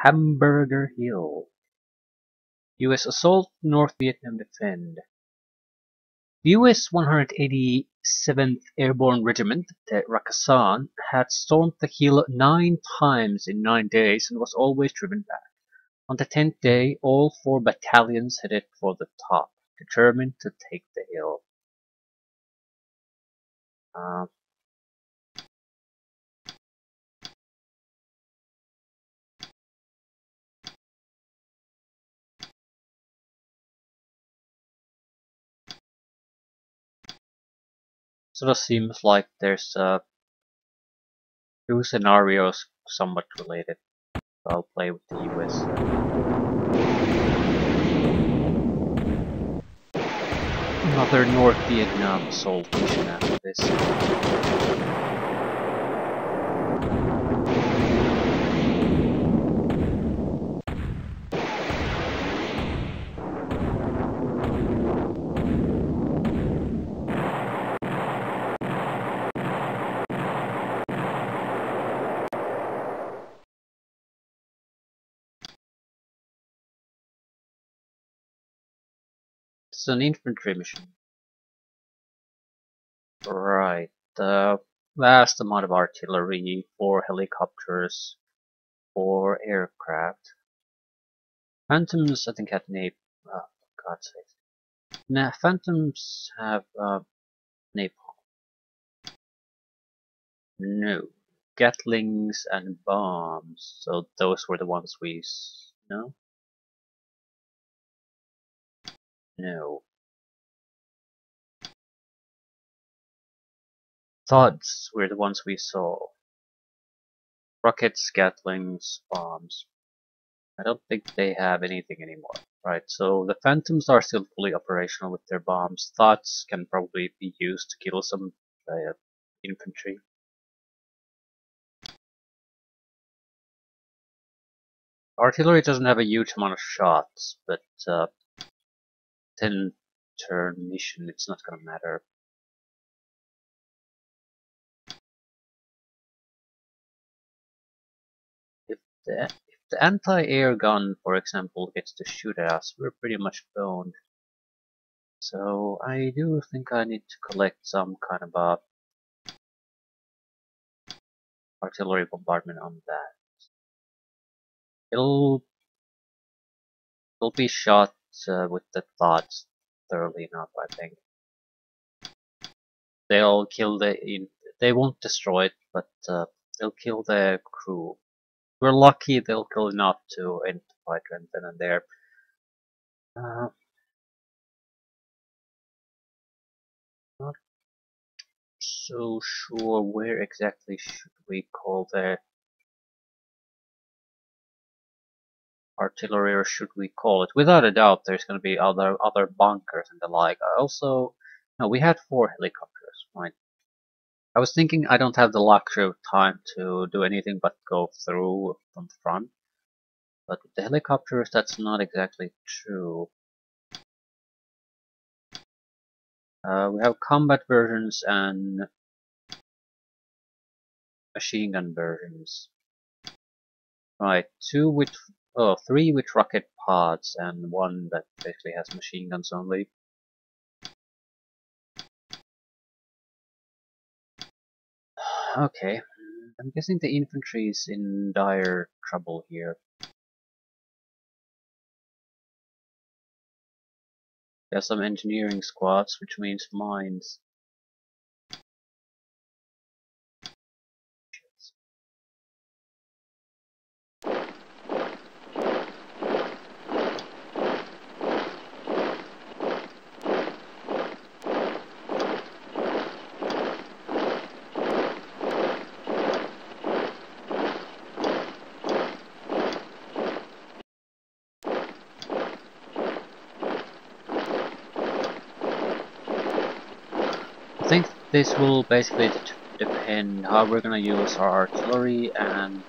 Hamburger Hill. US assault, North Vietnam defend. The US 187th Airborne Regiment, the Rakassan, had stormed the hill 9 times in 9 days and was always driven back. On the 10th day, all 4 battalions headed for the top, determined to take the hill. Sort of seems like there's 2 scenarios somewhat related. I'll play with the US. Another North Vietnam assault mission after this. It's an infantry mission. Right. Vast amount of artillery, 4 helicopters, 4 aircraft. Phantoms, I think, had napalm. Oh, for God's sake. Nah, Phantoms have napalm. No. Gatlings and bombs. So those were the ones we. No? No. Thuds were the ones we saw. Rockets, Gatlings, bombs. I don't think they have anything anymore. Right, so the Phantoms are still fully operational with their bombs. Thuds can probably be used to kill some infantry. Artillery doesn't have a huge amount of shots, but 10-turn mission, it's not gonna matter. If the anti-air gun, for example, gets to shoot at us, we're pretty much boned. So I do think I need to collect some kind of a artillery bombardment on that. It'll be shot with the Thuds thoroughly enough, I think. They'll kill they won't destroy it, but they'll kill the crew. We're lucky they'll kill enough to end the fight right then and there. Not so sure where exactly should we call the artillery, or should we call it? Without a doubt, there's going to be other bunkers and the like. Also, no, we had 4 helicopters, right? I was thinking I don't have the luxury of time to do anything but go through from the front. But with the helicopters, that's not exactly true. We have combat versions and machine gun versions. Right, 3 with rocket pods and 1 that basically has machine guns only. Okay, I'm guessing the infantry is in dire trouble here. There's some engineering squads, which means mines. I think this will basically depend how we're gonna use our artillery and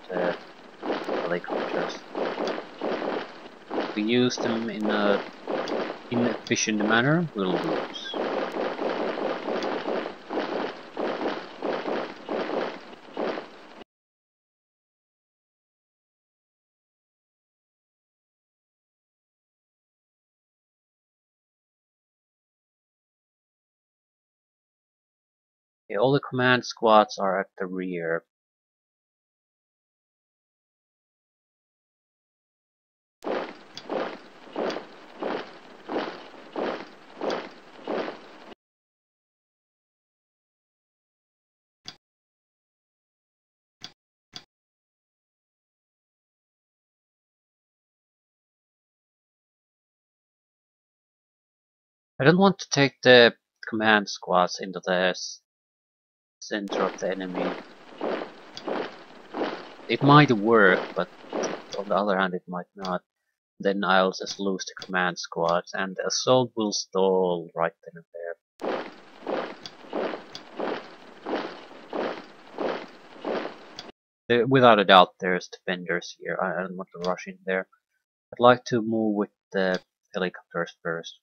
helicopters. If we use them in a inefficient manner, we'll lose. Okay, all the command squads are at the rear. I don't want to take the command squads into the center of the enemy. It might work, but on the other hand it might not. Then I'll just lose the command squads and the assault will stall right then and there. Without a doubt there's defenders here. I don't want to rush in there. I'd like to move with the helicopters first.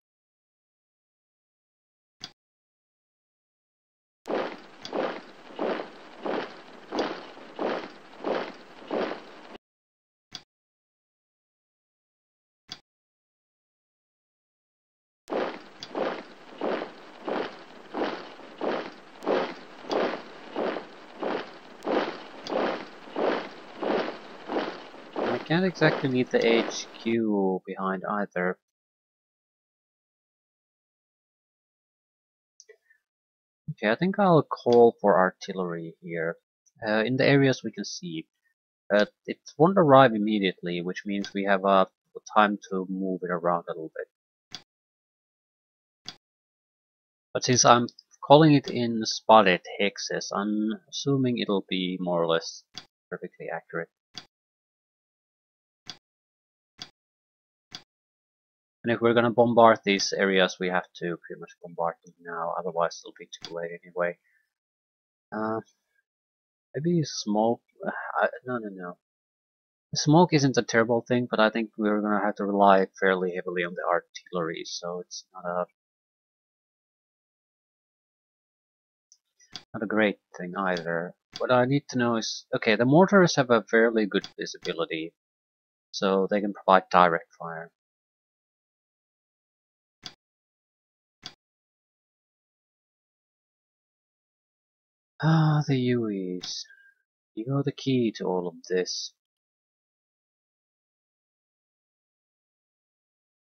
I can't exactly leave the HQ behind either. Okay, I think I'll call for artillery here. In the areas we can see. It won't arrive immediately, which means we have time to move it around a little bit. But since I'm calling it in spotted hexes, I'm assuming it'll be more or less perfectly accurate. And if we're gonna bombard these areas, we have to pretty much bombard them now, otherwise it'll be too late anyway. Maybe smoke. No. Smoke isn't a terrible thing, but I think we're gonna have to rely fairly heavily on the artillery, so it's not a great thing either. What I need to know is, okay, the mortars have a fairly good visibility, so they can provide direct fire. Ah, the UEs. You're the key to all of this.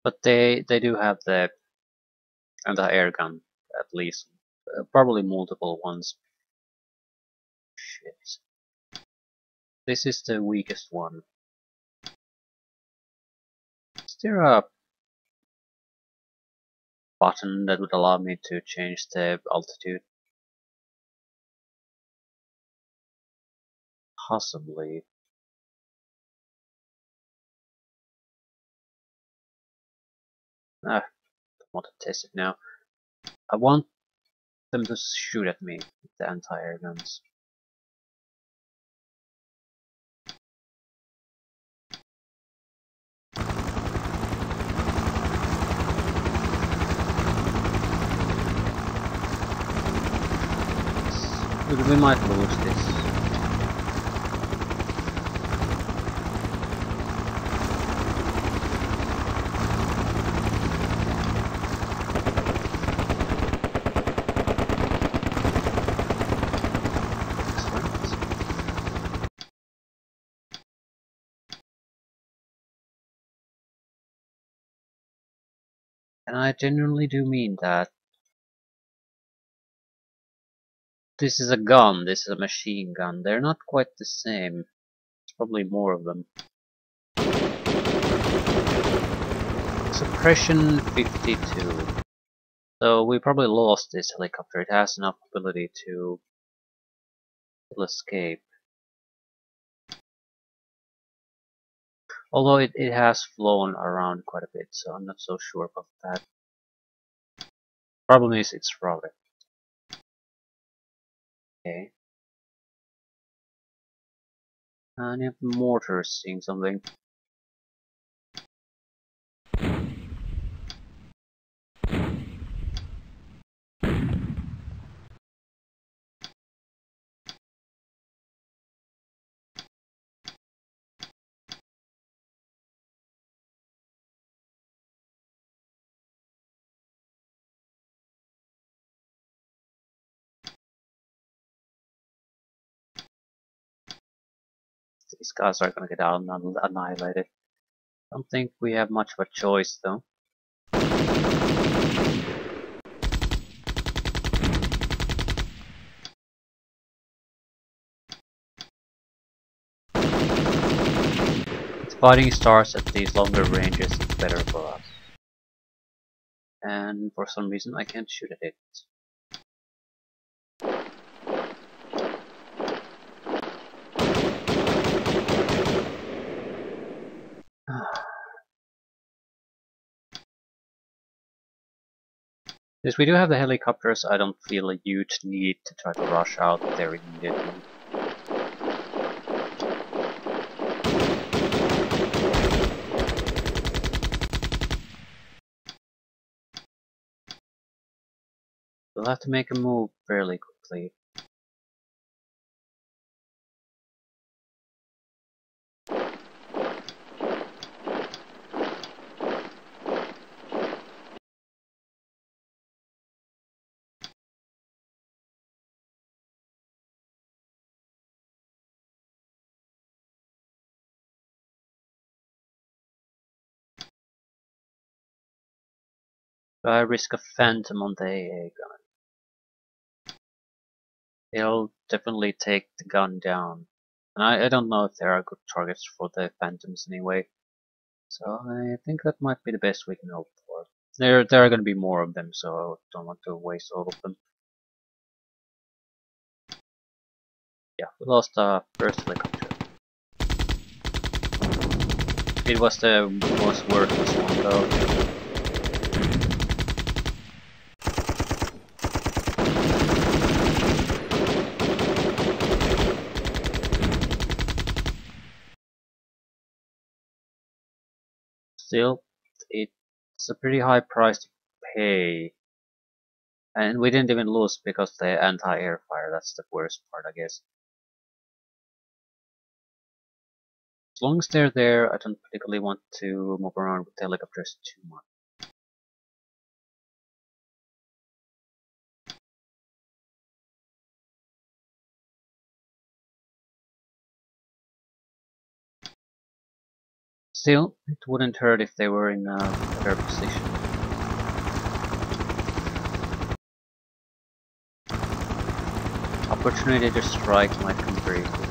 But they do have the anti-air gun, at least. Probably multiple ones. Shit. This is the weakest one. Is there a button that would allow me to change the altitude? Possibly. Ah, I want to test it now. I want them to shoot at me with the anti-air guns. We might lose this. And I genuinely do mean that. This is a gun, this is a machine gun. They're not quite the same. There's probably more of them. Suppression 52. So we probably lost this helicopter. It has enough ability to escape. Although it has flown around quite a bit, so I'm not so sure about that. Problem is it's routed. Okay. And you have mortars seeing something. these guys are gonna get annihilated. Don't think we have much of a choice though. If fighting starts at these longer ranges, it's better for us. And for some reason I can't shoot at it. Since we do have the helicopters, I don't feel a huge need to try to rush out there immediately. We'll have to make a move fairly quickly. Do I risk a phantom on the AA gun? It'll definitely take the gun down. And I don't know if there are good targets for the phantoms anyway. So I think that might be the best we can hope for. There are going to be more of them, so I don't want to waste all of them. Yeah, we lost our first helicopter. It was the most worthless one though. Still, it's a pretty high price to pay. And we didn't even lose because the anti-air fire, that's the worst part I guess. As long as they're there, I don't particularly want to move around with the helicopters too much. Still, it wouldn't hurt if they were in a better position. Opportunity to strike might come very quickly.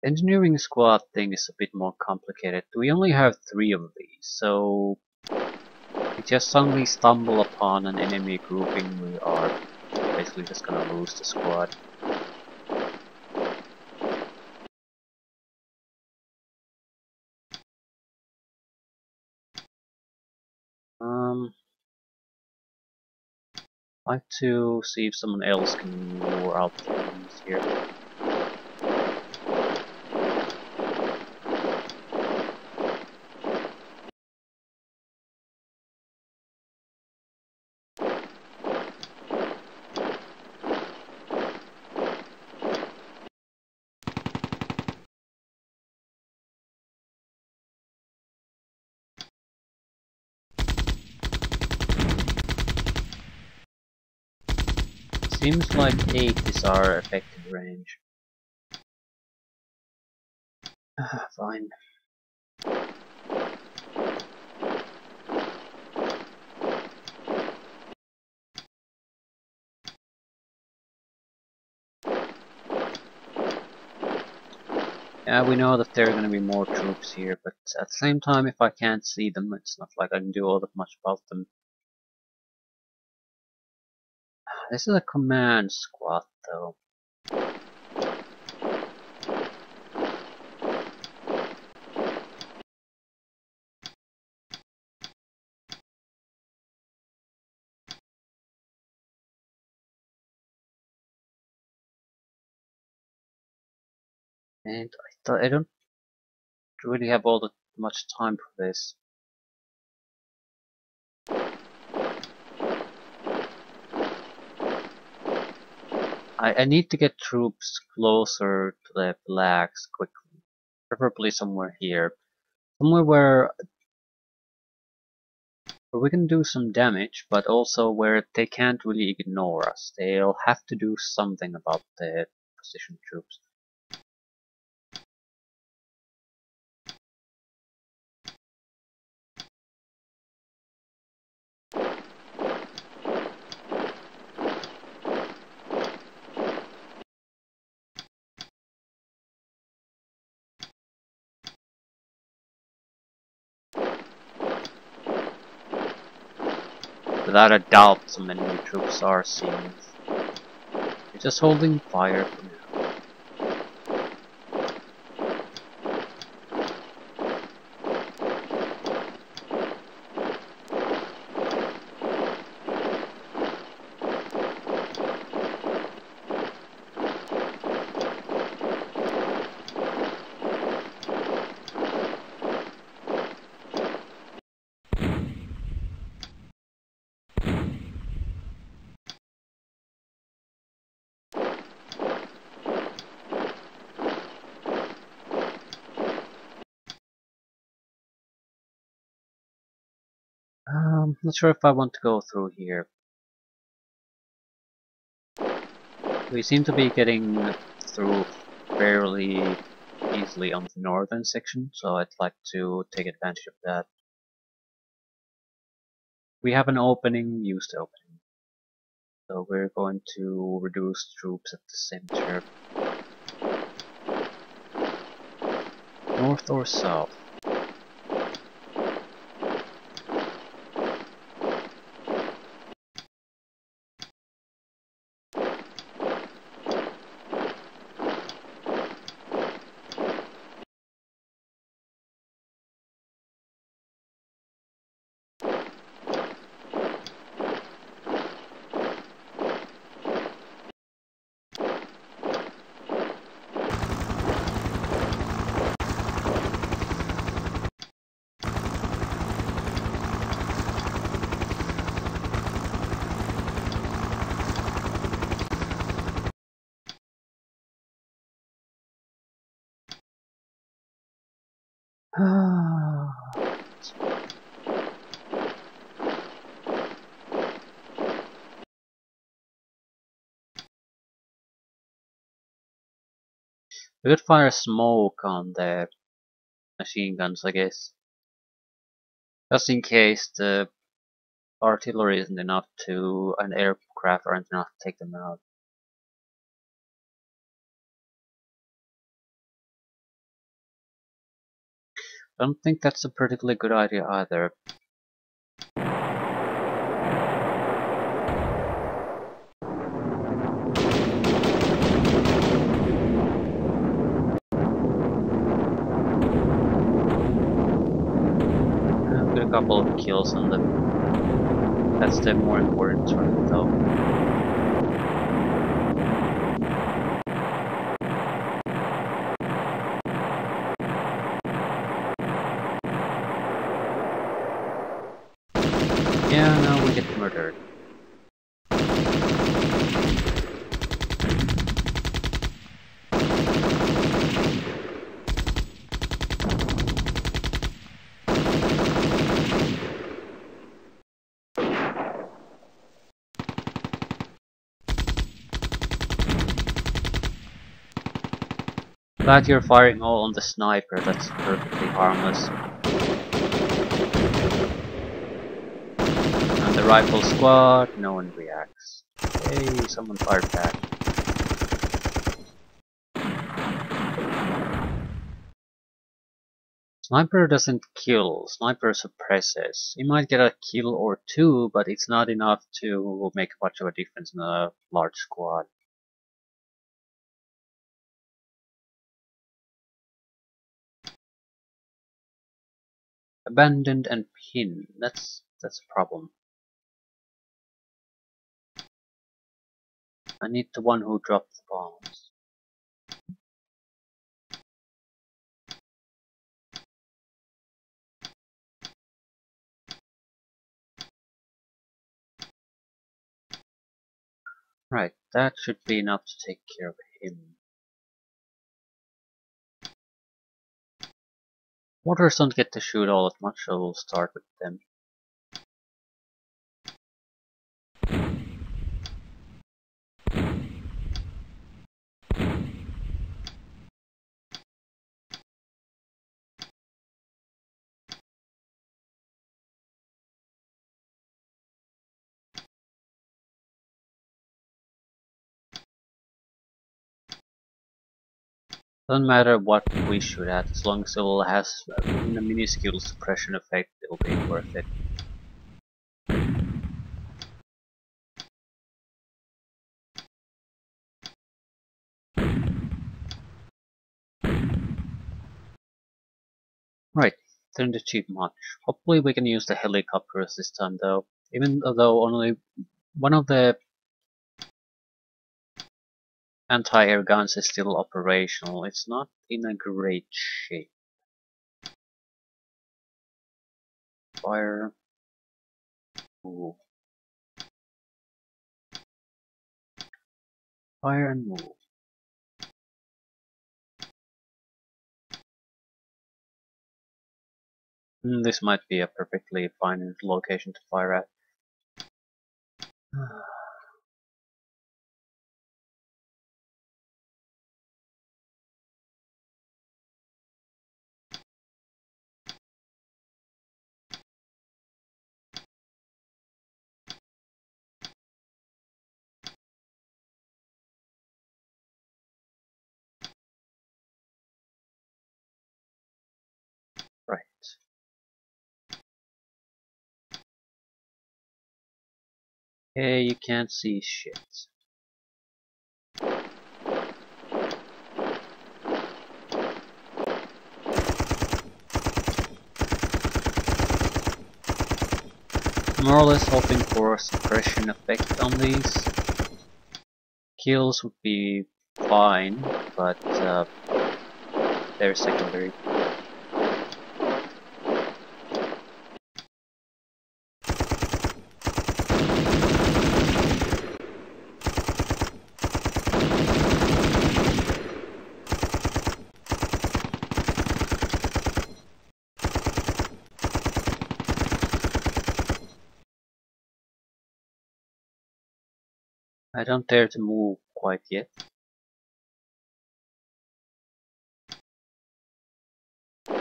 Engineering squad thing is a bit more complicated. We only have 3 of these, so we just suddenly stumble upon an enemy grouping, we are basically just gonna lose the squad. I'd like to see if someone else can lure out the enemies here. Seems like 8 is our effective range. Fine. Yeah, we know that there are going to be more troops here, but at the same time, if I can't see them, it's not like I can do all that much about them. This is a command squad, though. And I don't really have all that much time for this. I need to get troops closer to the flags quickly. Preferably somewhere here. Somewhere where we can do some damage, but also where they can't really ignore us. They'll have to do something about the position troops. Without a doubt, some enemy troops are seen. They're just holding fire for now. Not sure if I want to go through here. We seem to be getting through fairly easily on the northern section, so I'd like to take advantage of that. We have an opening, use the opening. So we're going to reduce troops at the center. North or south? We could fire smoke on the machine guns, I guess. Just in case the artillery isn't enough to, and aircraft aren't enough to take them out. I don't think that's a particularly good idea either. I've got a couple of kills on them. That's the more important target though. Yeah, now we get murdered. Glad you're firing all on the sniper, that's perfectly harmless. And the rifle squad, no one reacts. Hey, someone fired back. Sniper doesn't kill, sniper suppresses. You might get a kill or two, but it's not enough to make much of a difference in a large squad. Abandoned and pinned, that's a problem. I need the one who dropped the bombs. Right, that should be enough to take care of him. Mortars don't get to shoot all that much, so we'll start with them. Doesn't matter what we shoot at, as long as it has even a minuscule suppression effect, it'll be worth it. Right, didn't achieve much. Hopefully we can use the helicopters this time though. Even though only one of the anti-air guns is still operational, it's not in a great shape. Fire. Move. Fire and move. This might be a perfectly fine location to fire at. Right. Hey, you can't see shit. More or less hoping for a suppression effect on these. Kills would be fine, but they're secondary. I don't dare to move quite yet. They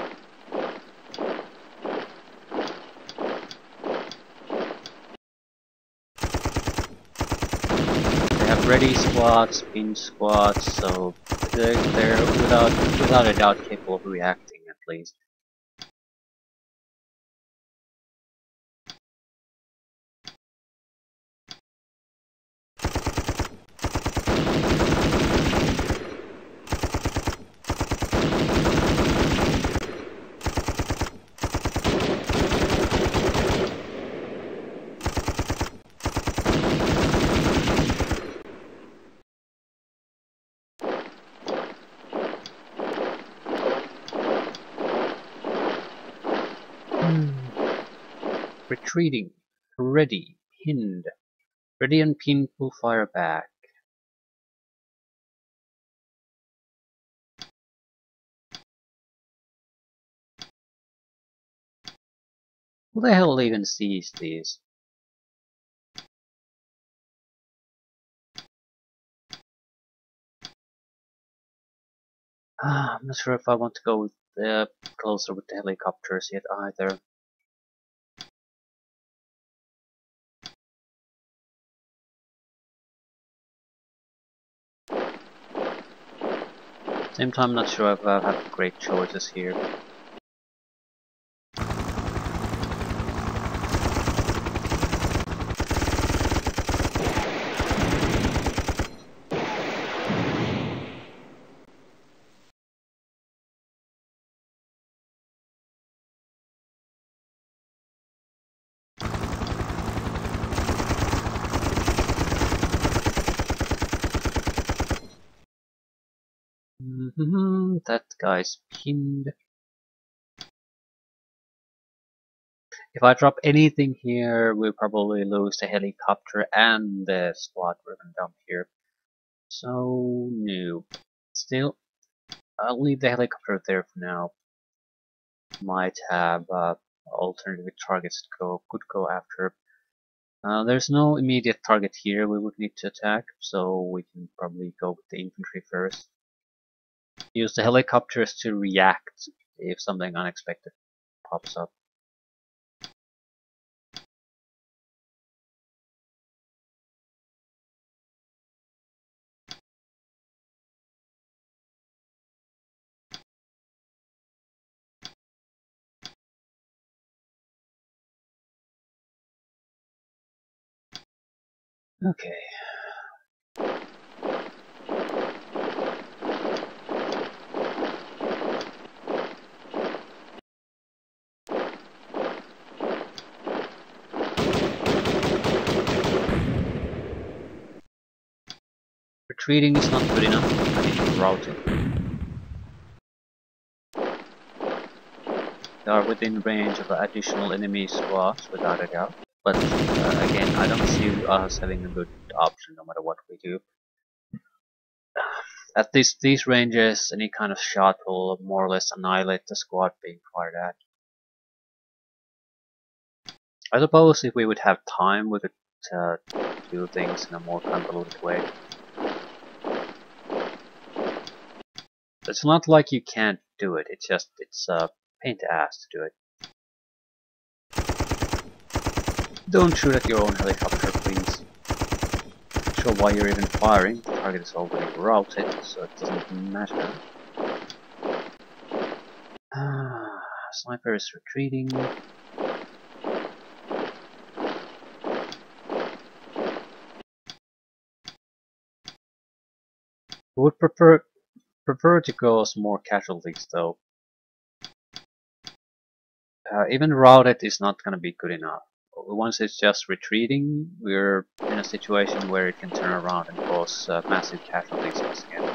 have ready squads, pin squads, so they're without a doubt capable of reacting at least. Retreating. Ready. Pinned. Ready and pinned will fire back. Who the hell even sees these? I'm not sure if I want to go with closer with the helicopters yet either. Same time, not sure if I have great choices here. That guy's pinned. If I drop anything here, we'll probably lose the helicopter and the squad we're gonna dump here. So, no. Still, I'll leave the helicopter there for now. might have alternative targets could go after. There's no immediate target here we would need to attack, so we can probably go with the infantry first. Use the helicopters to react if something unexpected pops up. Okay. Retreating is not good enough. I need to route it. They are within range of additional enemy squads, without a doubt. But again, I don't see us having a good option no matter what we do. At these ranges, any kind of shot will more or less annihilate the squad being fired at. I suppose if we would have time, we could do things in a more convoluted way. It's not like you can't do it, it's just, it's a pain in the ass to do it. Don't shoot at your own helicopter, please. Not sure why you're even firing, the target is already routed, so it doesn't matter. Sniper is retreating. Would prefer to cause more casualties though. Even routed is not going to be good enough. Once it's just retreating, we're in a situation where it can turn around and cause massive casualties once again.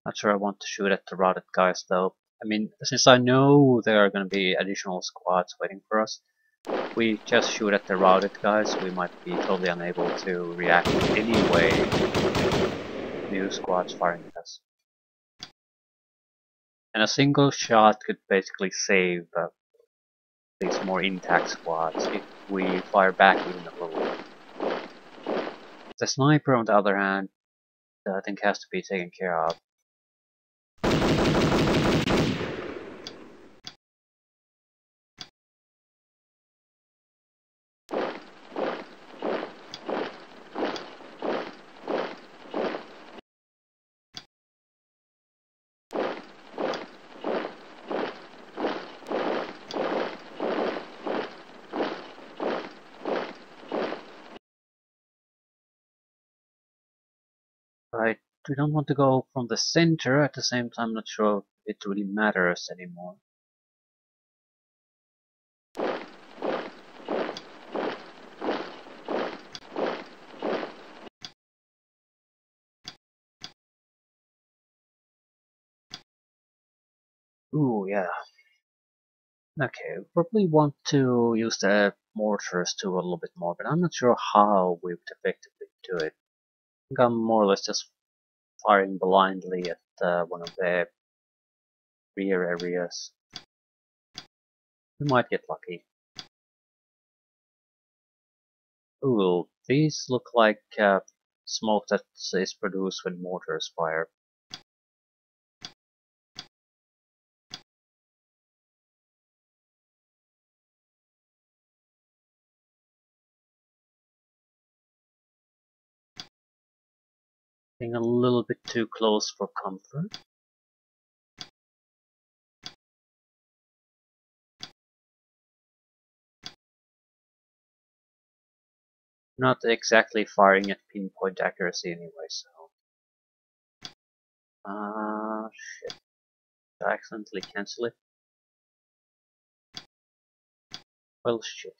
Not sure I want to shoot at the routed guys though. I mean, since I know there are going to be additional squads waiting for us, if we just shoot at the routed guys, we might be totally unable to react anyway. New squads firing at us. And a single shot could basically save these more intact squads if we fire back even a little. The sniper, on the other hand, I think has to be taken care of. Right, we don't want to go from the center, at the same time not sure if it really matters anymore. Ooh, yeah. Okay, we probably want to use the mortars too a little bit more, but I'm not sure how we would effectively do it. I think I'm more or less just firing blindly at one of the rear areas. We might get lucky. Ooh, these look like smoke that is produced when mortars fire. Being a little bit too close for comfort. Not exactly firing at pinpoint accuracy anyway, so... shit. Did I accidentally cancel it? Well, shit.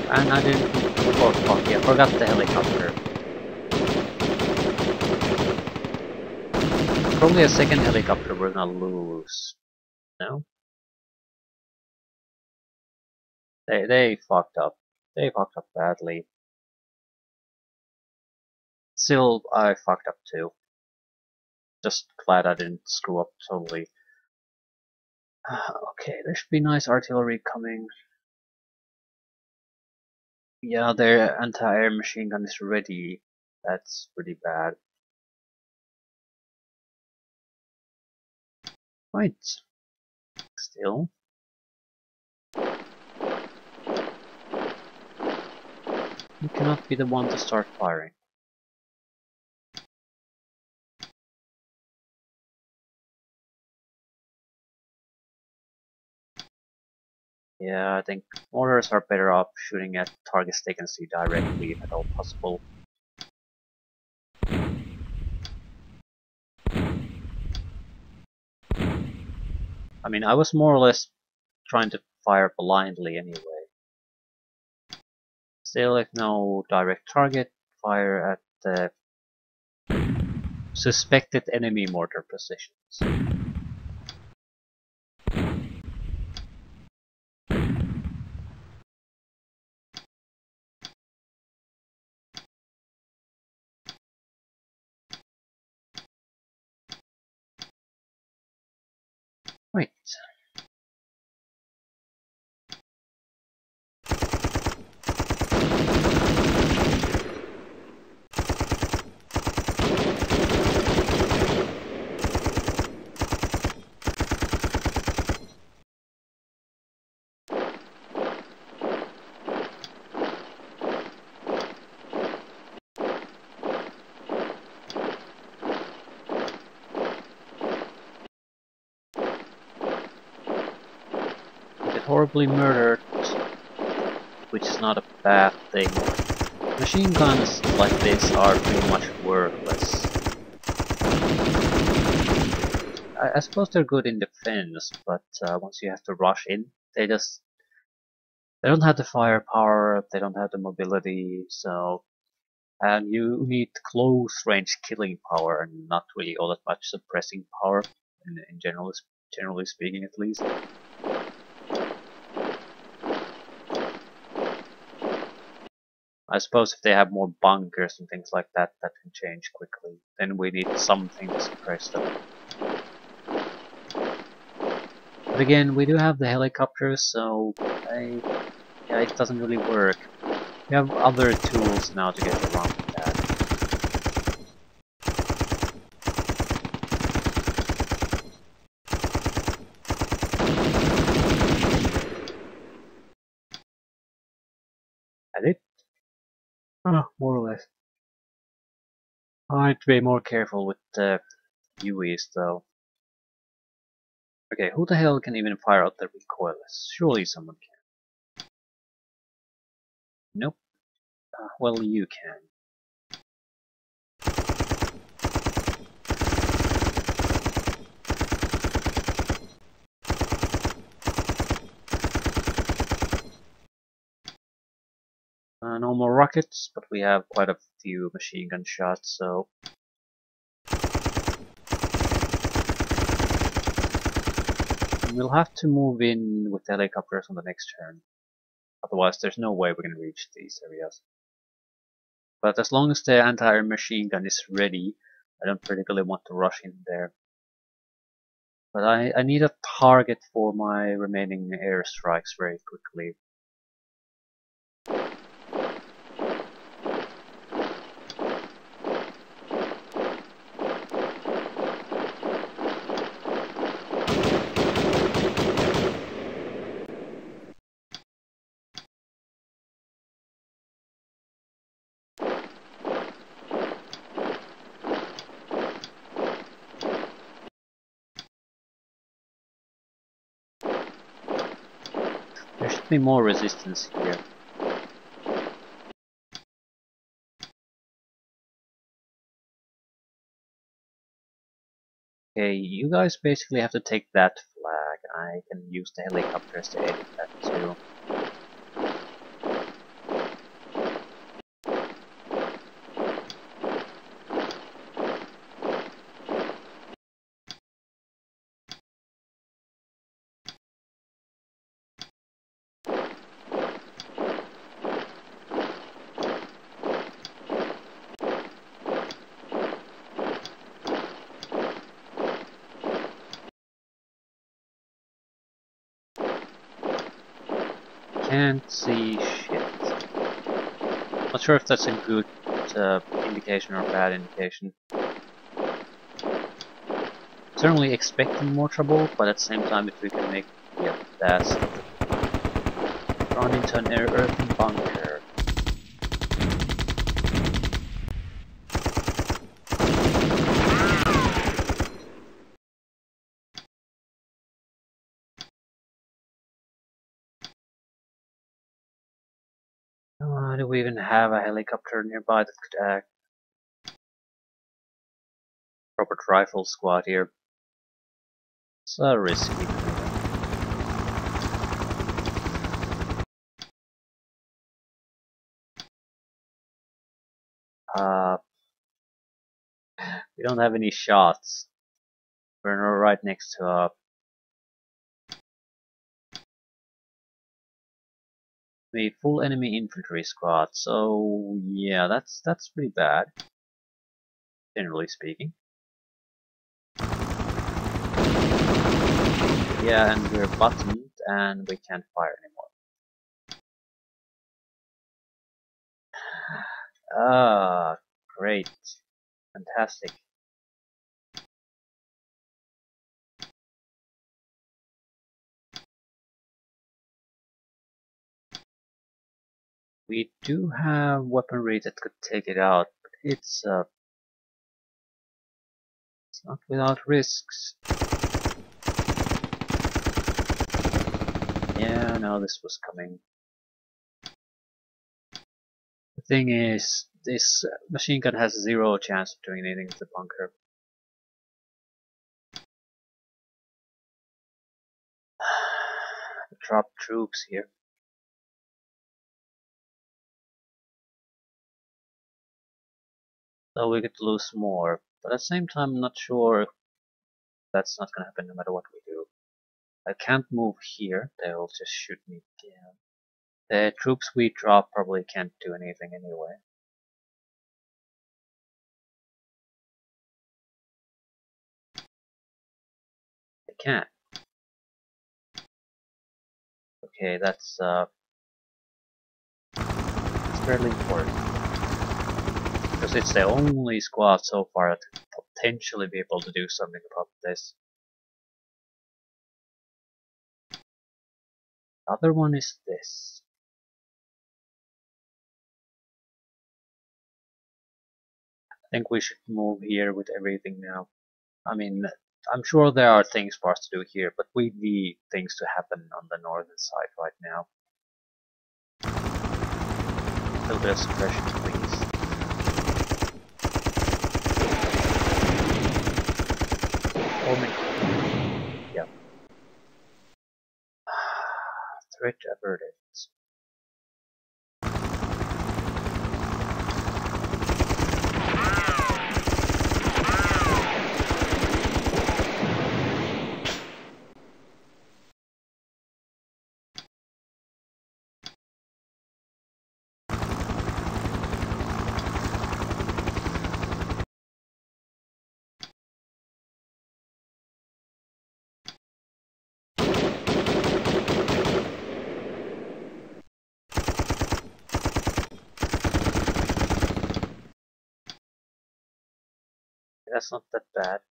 And I didn't... Oh fuck, yeah, forgot the helicopter. Probably a second helicopter we're gonna lose. No? They fucked up. They fucked up badly. Still, I fucked up too. Just glad I didn't screw up totally. Okay, there should be nice artillery coming. Yeah, their anti-air machine gun is ready. That's pretty bad. Right. Still. You cannot be the one to start firing. Yeah, I think mortars are better off shooting at targets they can see directly if at all possible. I mean, I was more or less trying to fire blindly anyway. Still, if no direct target, fire at the suspected enemy mortar positions. Right. Get horribly murdered, which is not a bad thing. Machine guns like this are pretty much worthless. I suppose they're good in defense, but once you have to rush in, they don't have the firepower, they don't have the mobility, so and you need close range killing power and not really all that much suppressing power in generally speaking at least. I suppose if they have more bunkers and things like that, that can change quickly. Then we need something to suppress them. But again, we do have the helicopters, so yeah, it doesn't really work. We have other tools now to get around that. At it? Oh, more or less. I need to be more careful with the UEs though. Okay, who the hell can even fire out the recoilless? Surely someone can. Nope. Well, you can. No more rockets, but we have quite a few machine gun shots, so... We'll have to move in with the helicopters on the next turn. Otherwise, there's no way we're going to reach these areas. But as long as the anti-air machine gun is ready, I don't particularly want to rush in there. But I need a target for my remaining airstrikes very quickly. There should be more resistance here. Okay, you guys basically have to take that flag. I can use the helicopters to edit that too. Can't see shit. Not sure if that's a good indication or a bad indication. Certainly expecting more trouble, but at the same time, if we can make that run into an earthen bunker. Do we even have a helicopter nearby that could act? Proper rifle squad here. It's a risky maneuver. We don't have any shots. We're right next to a full enemy infantry squad, so yeah, that's pretty bad, generally speaking. Yeah, and we're buttoned and we can't fire anymore. Ah, great. Fantastic. We do have weaponry that could take it out, but it's not without risks. Yeah, no, this was coming. The thing is, this machine gun has zero chance of doing anything to the bunker. Drop troops here. So we could lose more, but at the same time, I'm not sure that's not gonna happen no matter what we do. I can't move here, they'll just shoot me down. The troops we drop probably can't do anything anyway. They can't. Okay, that's it's fairly important. Because it's the only squad so far that could potentially be able to do something about this. The other one is this. I think we should move here with everything now. I mean, I'm sure there are things for us to do here, but we need things to happen on the northern side right now. A little bit of suppression, please. Yep. Threat averted. That's not that bad.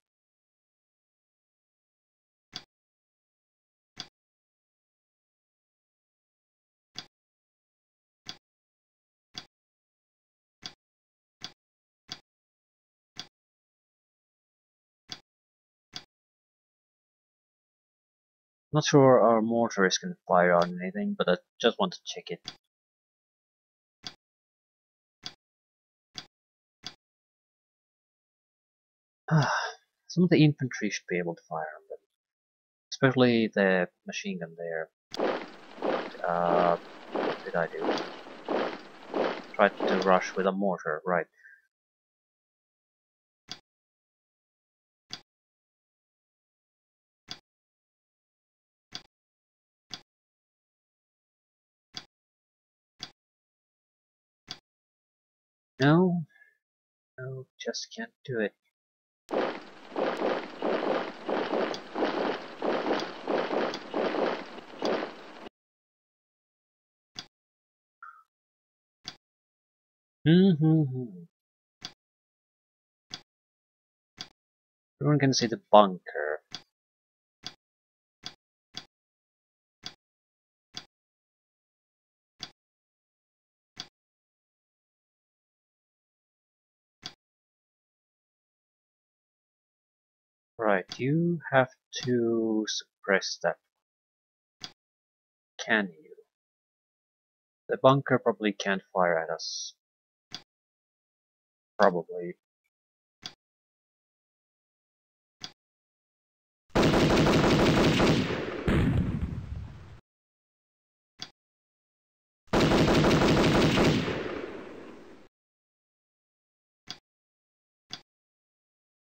Not sure our mortars can fire on anything, but I just want to check it. Some of the infantry should be able to fire on them, especially the machine gun there. What did I do? Tried to rush with a mortar, right. No, no, just can't do it. Everyone can see the bunker. Right, you have to suppress that. Can you? The bunker probably can't fire at us. Probably.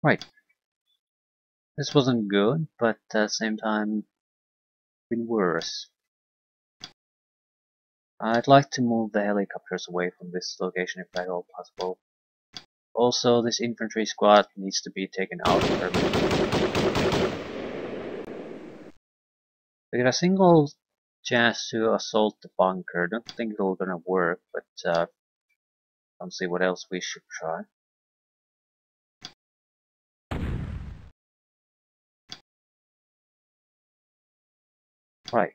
Right. This wasn't good, but at the same time, been worse. I'd like to move the helicopters away from this location if at all possible. Also, this infantry squad needs to be taken out permanently. We get a single chance to assault the bunker. Don't think it'll gonna work, but don't see what else we should try. Right.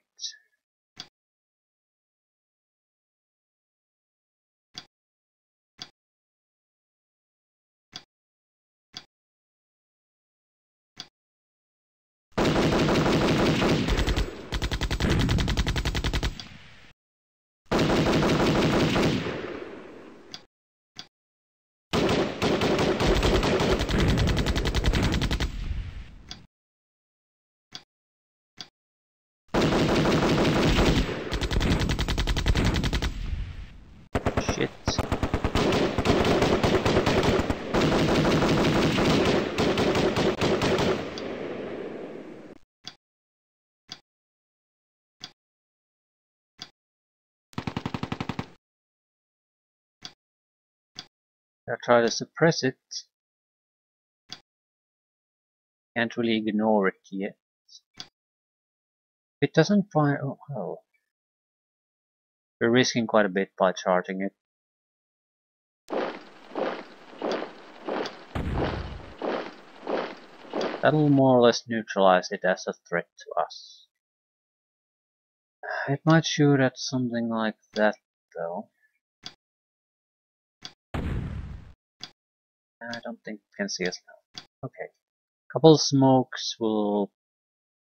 Shit. I'll try to suppress it. Can't really ignore it yet. It doesn't fire. Oh, well. We're risking quite a bit by charging it. That'll more or less neutralize it as a threat to us. It might shoot at something like that, though. I don't think it can see us now. Okay. Couple of smokes will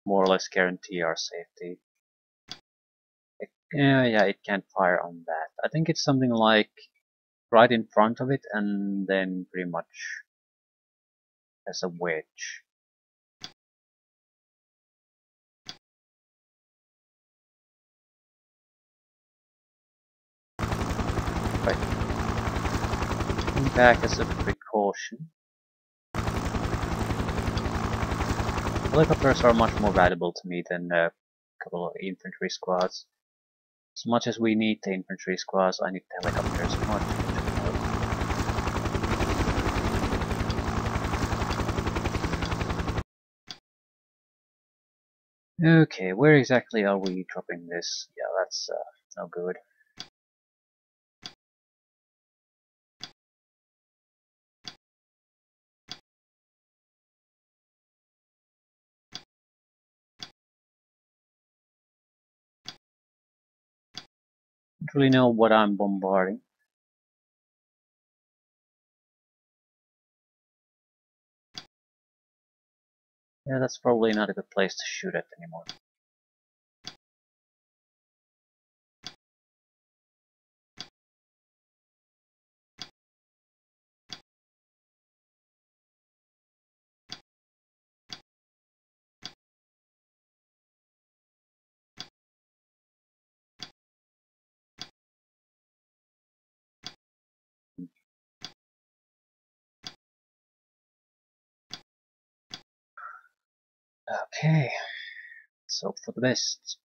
more or less guarantee our safety. Yeah, it can't fire on that. I think it's something like right in front of it and then pretty much as a wedge. Right. Coming back as a precaution. Helicopters are much more valuable to me than a couple of infantry squads. As much as we need the infantry squads, I need the helicopters much more. Okay, where exactly are we dropping this? Yeah, that's no good. Don't really know what I'm bombarding. Yeah, that's probably not a good place to shoot at anymore. Okay, let's hope for the best.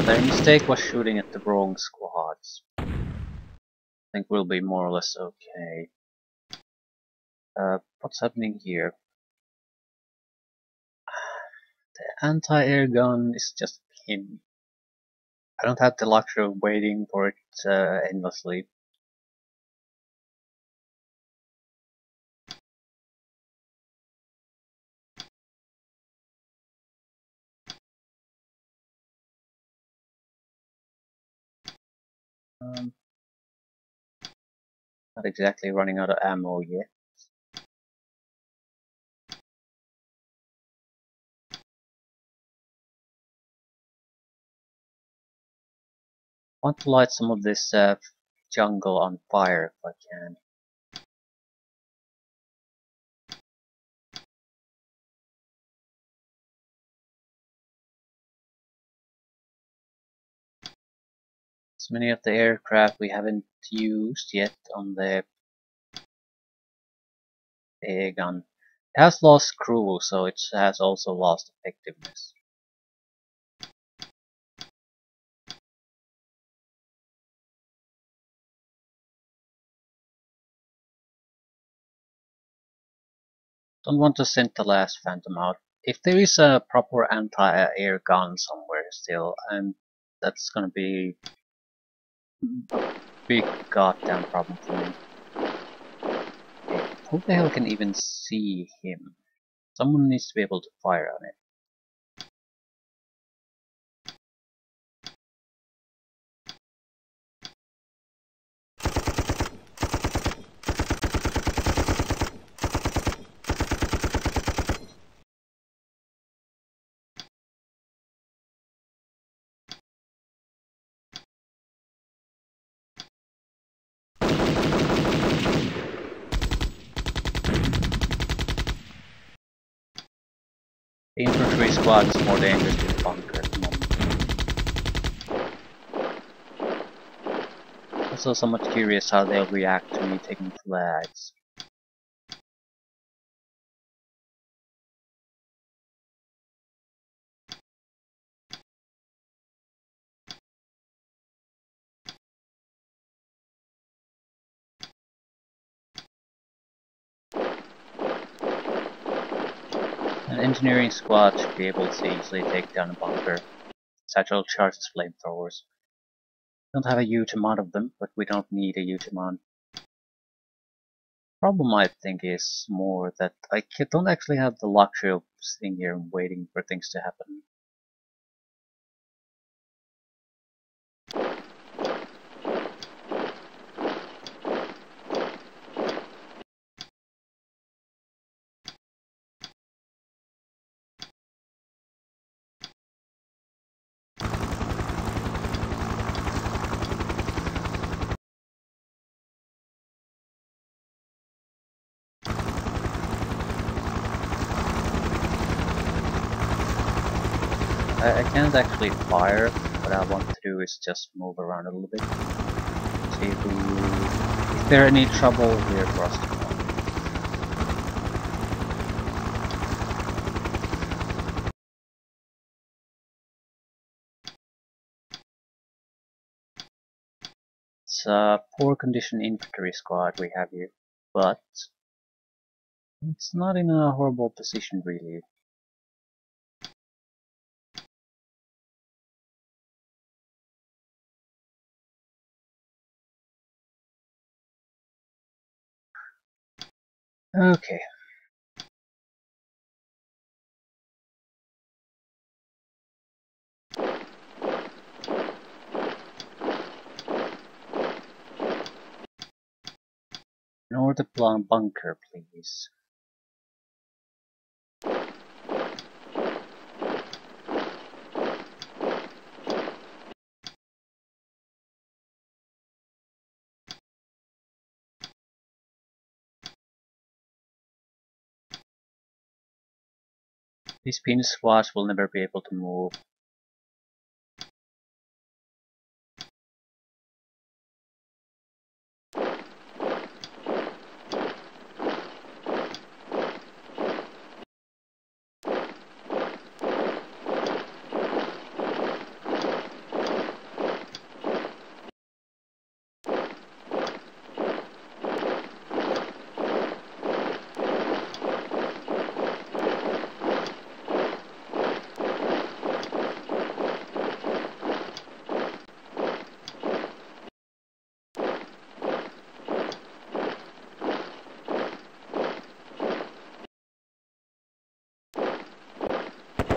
Their mistake was shooting at the wrong squads. I think we'll be more or less okay. What's happening here? The anti-air gun is just a pin. I don't have the luxury of waiting for it endlessly. Not exactly running out of ammo yet. Want to light some of this jungle on fire if I can. So many of the aircraft we haven't used yet on the air gun. It has lost crew, so it has also lost effectiveness. Don't want to send the last Phantom out. If there is a proper anti-air gun somewhere still, and that's gonna be a big goddamn problem for me. Who the hell can even see him? Someone needs to be able to fire on it. The infantry squad is more dangerous than the bunker at the moment. Also somewhat curious how they'll react to me taking flags. An engineering squad should be able to easily take down a bunker. Satchel charges flamethrowers. Don't have a huge amount of them, but we don't need a huge amount. Problem I think is more that I don't actually have the luxury of sitting here and waiting for things to happen. I can't actually fire. What I want to do is just move around a little bit. See if there any trouble here for us to find. It's a poor condition infantry squad we have here, but it's not in a horrible position really. Okay. North bunker, please. These pin squads will never be able to move.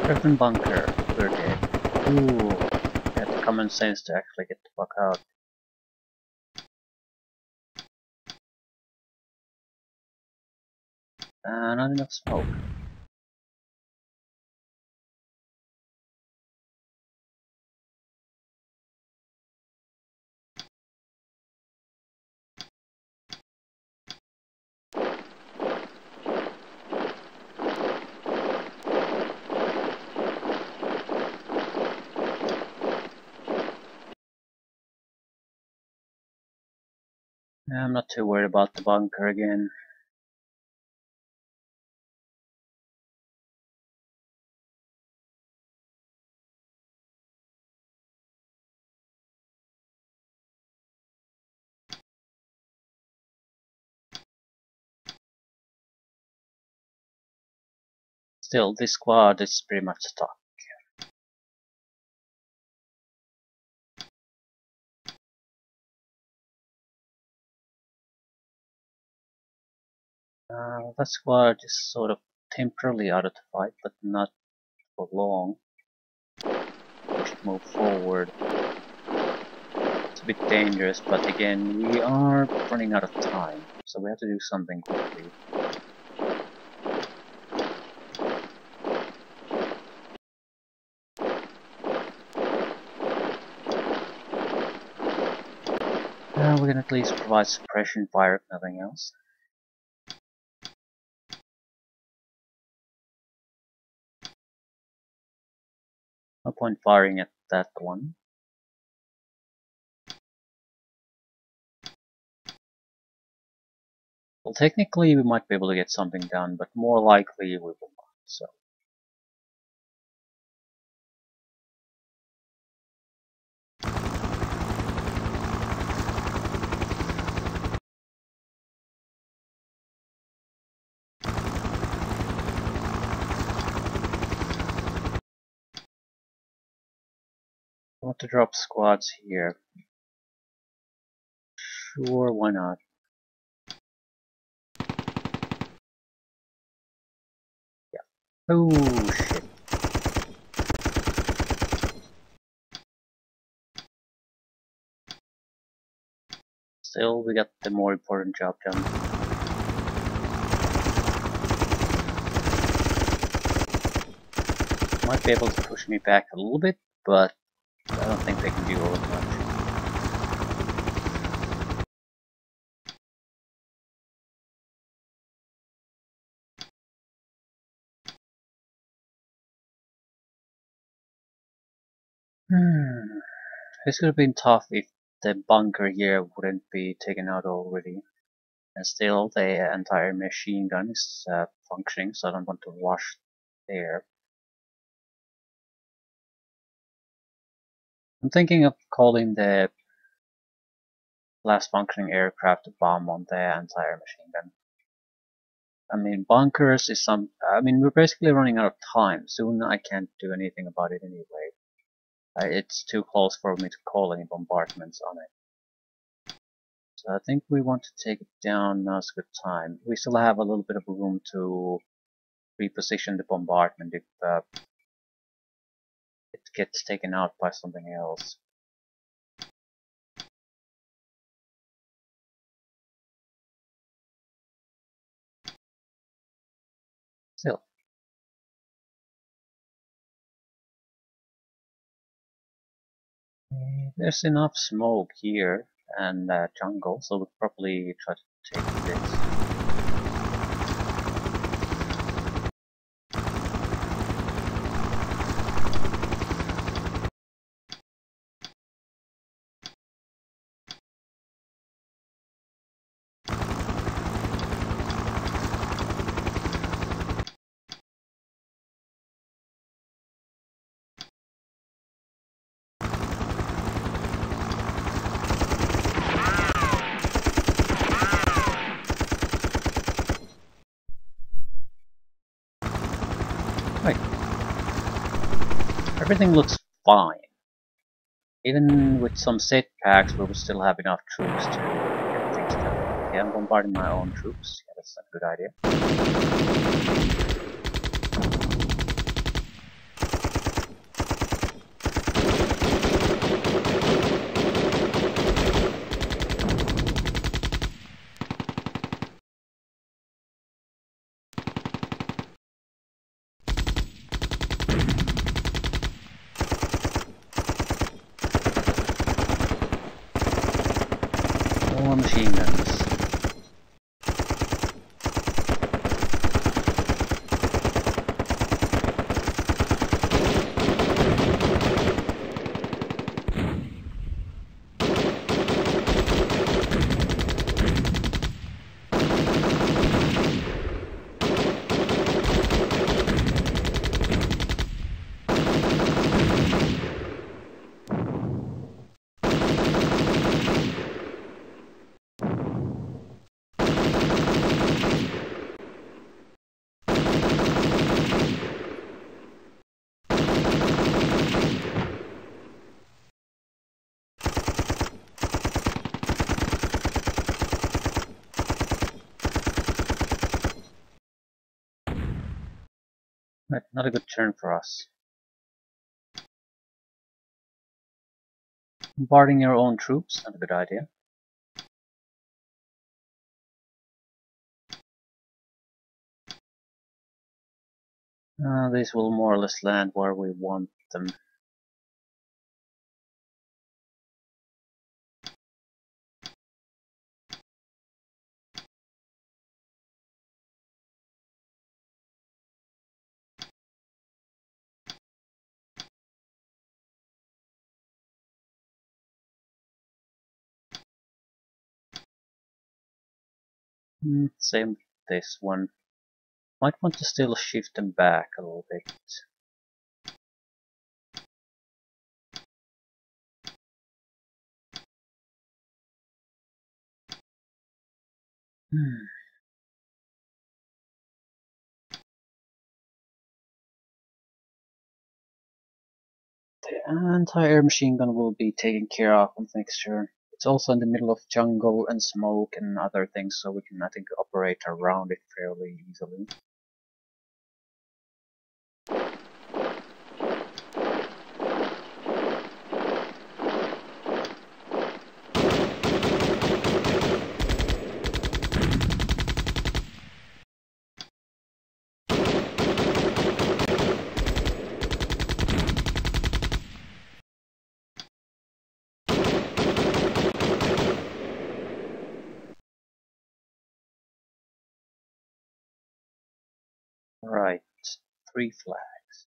Earthen bunker, we're dead. Ooh, had the common sense to actually get the fuck out. Not enough smoke. I'm not too worried about the bunker again. Still, this squad is pretty much stuck. That squad is sort of temporarily out of the fight, but not for long. We should move forward. It's a bit dangerous, but again, we are running out of time, so we have to do something quickly. We can at least provide suppression fire if nothing else. No point firing at that one. Well, technically we might be able to get something done, but more likely we will not, so. I want to drop squads here. Sure, why not? Yeah. Oh shit. Still, we got the more important job done. Might be able to push me back a little bit, but I don't think they can do all that much. This could have been tough if the bunker here wouldn't be taken out already. And still, the entire machine gun is functioning, so I don't want to rush there. I'm thinking of calling the last functioning aircraft a bomb on the entire machine gun. I mean, bunkers is we're basically running out of time. Soon I can't do anything about it anyway. It's too close for me to call any bombardments on it. So I think we want to take it down. Now's a good time. We still have a little bit of room to reposition the bombardment if it gets taken out by something else. There's enough smoke here and jungle, so we'll probably try to take this. Right. Everything looks fine. Even with some setbacks, we will still have enough troops to get things done. Okay, I'm bombarding my own troops. Yeah, that's a good idea. More machine guns. Right, not a good turn for us. Bombarding your own troops, not a good idea. These will more or less land where we want them. Same with this one. Might want to still shift them back a little bit. The anti-air machine gun will be taken care of on next turn. It's also in the middle of jungle and smoke and other things, so we can, I think, operate around it fairly easily. Right, 3 flags.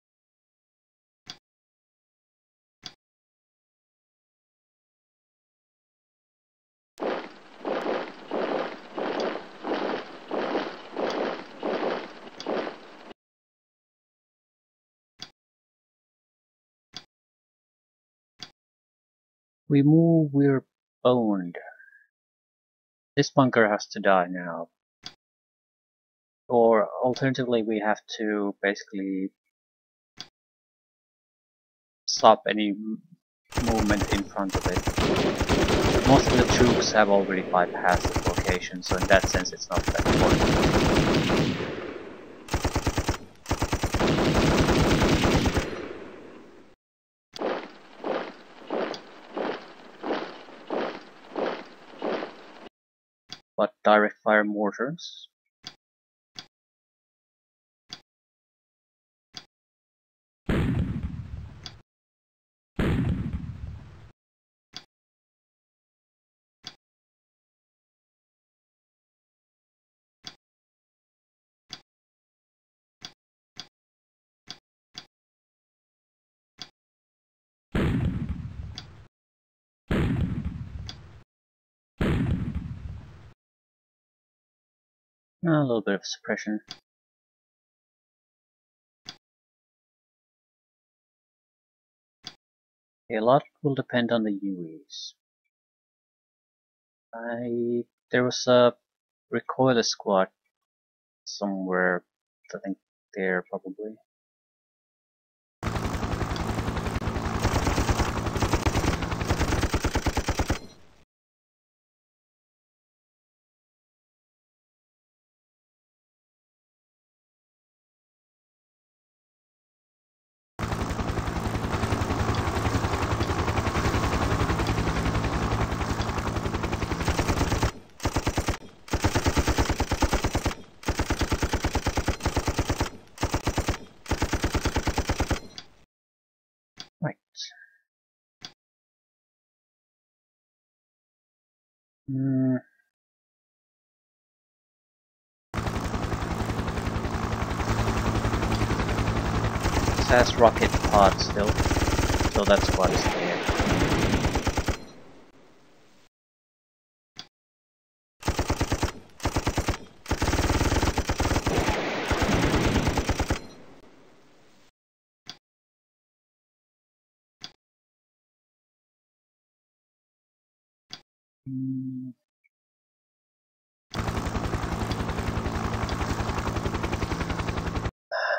We move, we're boned. This bunker has to die now. Or alternatively, we have to basically stop any movement in front of it. Most of the troops have already bypassed the location, so in that sense it's not that important. But direct fire mortars. A little bit of suppression. A lot will depend on the UEs. There was a recoiler squad somewhere, I think there probably. Right. This has rocket pod still, so that's what is there.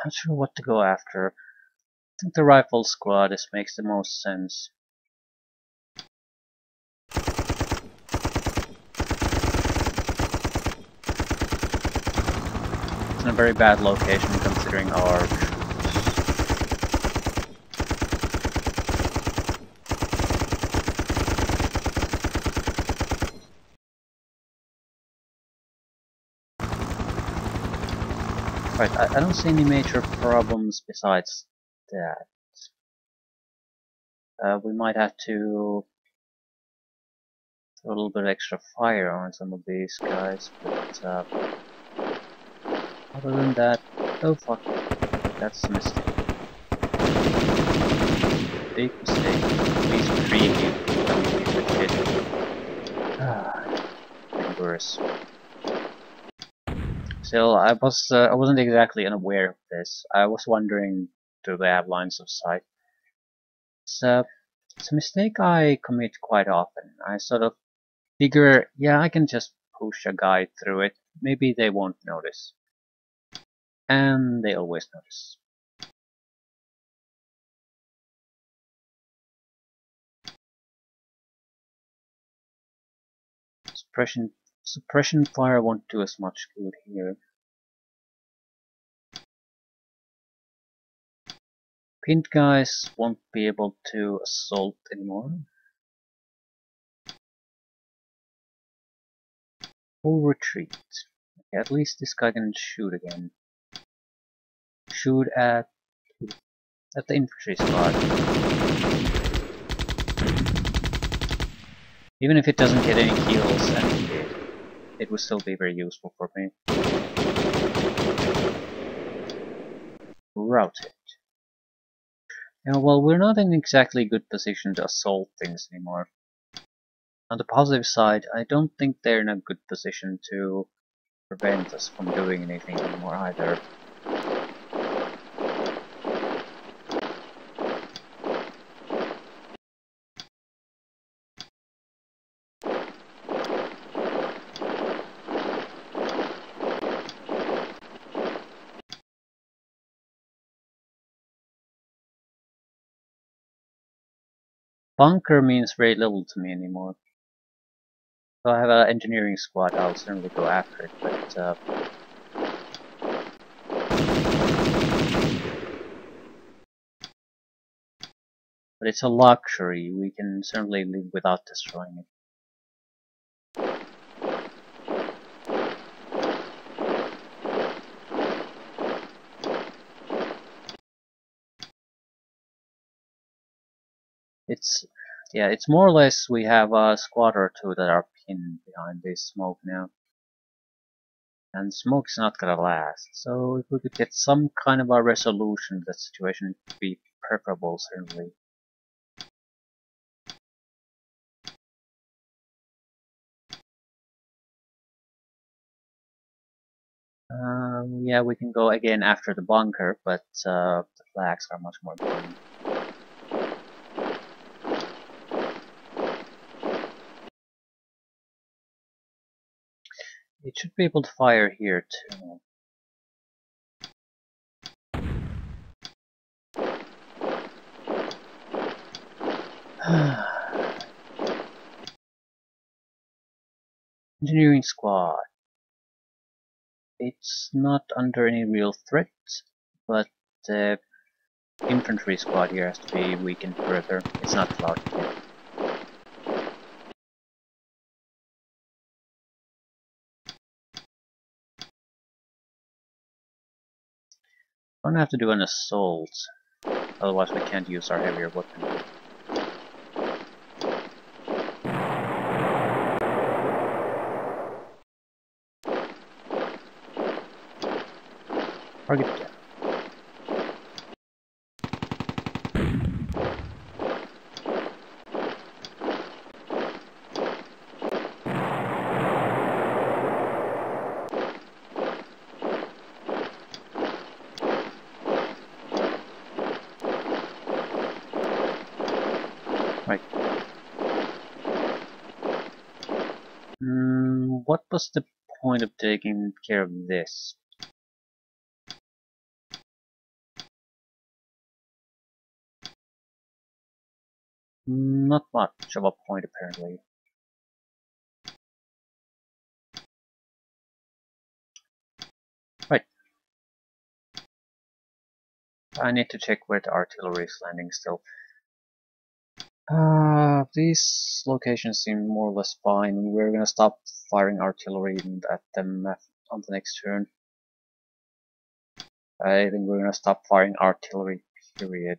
Not sure what to go after. I think the rifle squad makes the most sense. It's in a very bad location considering our troops. Right, I don't see any major problems besides that. We might have to throw a little bit of extra fire on some of these guys, but other than that, oh fuck, that's a mistake. Big mistake. Please retreat, you don't give a shit. Worse. Still, I wasn't exactly unaware of this. I was wondering, do they have lines of sight? It's a mistake I commit quite often. I sort of figure, yeah, I can just push a guy through it. Maybe they won't notice. And they always notice. Suppression fire won't do as much good here. Pinned guys won't be able to assault anymore. Full retreat. Okay, at least this guy can shoot again. Shoot at the infantry squad. Even if it doesn't get any kills, and it would still be very useful for me. Routed. Yeah, well, we're not in exactly good position to assault things anymore. On the positive side, I don't think they're in a good position to prevent us from doing anything anymore either. Bunker means very little to me anymore. If I have an engineering squad, I'll certainly go after it, but it's a luxury. We can certainly live without destroying it. It's more or less we have a squad or two that are pinned behind this smoke now. And smoke's not gonna last, so if we could get some kind of a resolution to that situation, it would be preferable, certainly. Yeah, we can go again after the bunker, but the flags are much more important. It should be able to fire here too. Engineering squad. It's not under any real threat, but the infantry squad here has to be weakened further. It's not allowed to. We're gonna have to do an assault, otherwise we can't use our heavier weaponry. Target down. Right. What was the point of taking care of this? Not much of a point, apparently. Right. I need to check where the artillery is landing still. These locations seem more or less fine. We're gonna stop firing artillery at them on the next turn. I think we're gonna stop firing artillery, period.